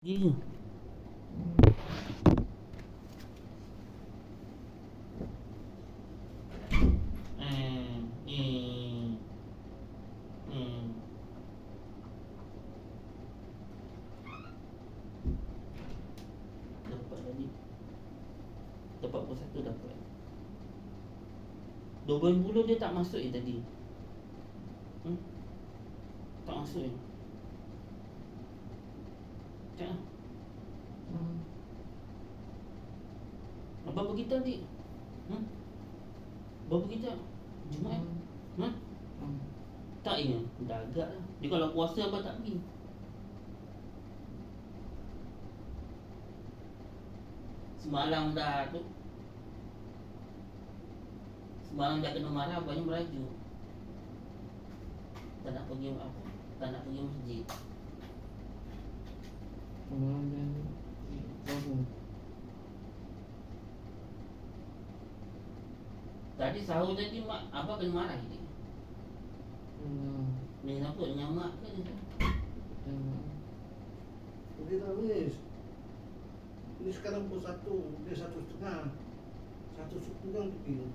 Gila. Dapat tadi. Dapat pun satu dapat. 20 dia tak masuk tadi. Tak masuk tak. Berapa kita tadi? Berapa kita? Jumaat? Tak dah agak lah. Dia kalau puasa apa tak pergi. Semalam dah tu. Semalam dah kena marah, banyak merajuk. Tak nak pergi apa? Tak nak pergi masjid. Tadi sahur tadi mak abang kena marah dia. Ni apa dengan mak ke dia? Dia nangis. Ini sekarang pukul 1, dia 1:30. 1:30 pergi.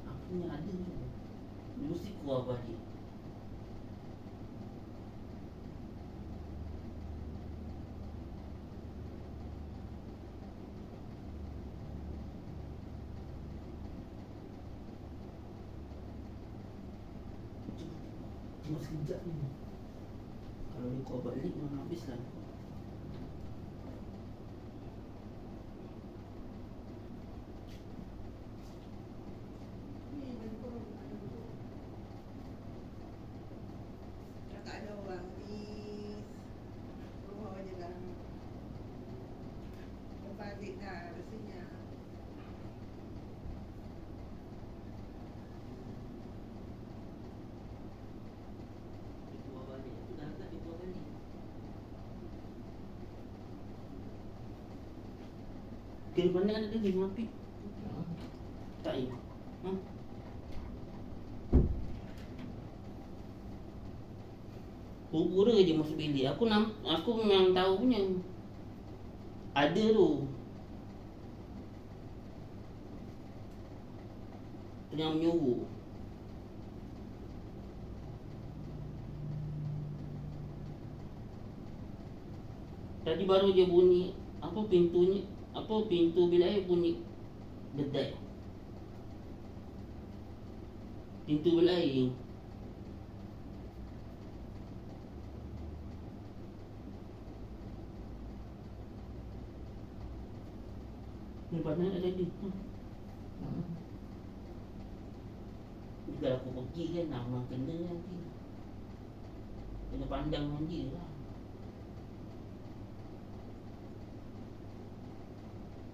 Aku ni ada tu. Mesti keluar balik. Cuma sekejap ni. Kalau dia keluar balik memang habis lah. Tak ada orang di rumah je dah. Balik dah rasanya. Dia keluar balik. Aku dah agak dia keluar balik. Kira pandang ada lagi mengapik. Tak ya? Pura-pura je masuk bilik. Aku memang tahu punya. Ada tu. Tengah menyuruh. Tadi baru je bunyi apa pintunya, apa pintu bilik air bunyi dedak. Pintu bilik air. Ni pandang ada lagi. Jika aku pergi kan nama kena nanti. Kena pandang dengan dia lah.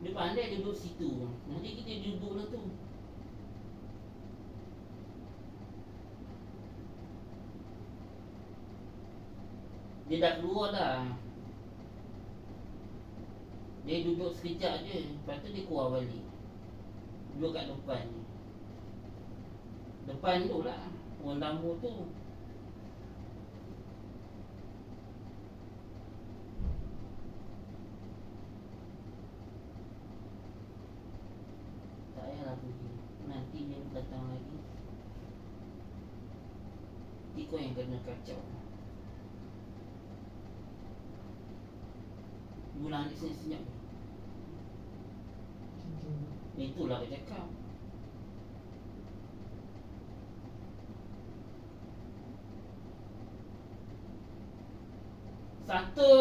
Dia pandai dia duduk situ. Nanti kita duduk lah tu. Dia dah keluar dah. Dia duduk sekejap je. Lepas tu dia keluar balik. Duduk kat depan ni. Depan tu lah. Orang tamu tu. Tak payahlah pergi. Nanti dia datang lagi. Nanti kau yang kena kacau. Bulan ni senyap-senyap. Itulah aku cakap. Satu.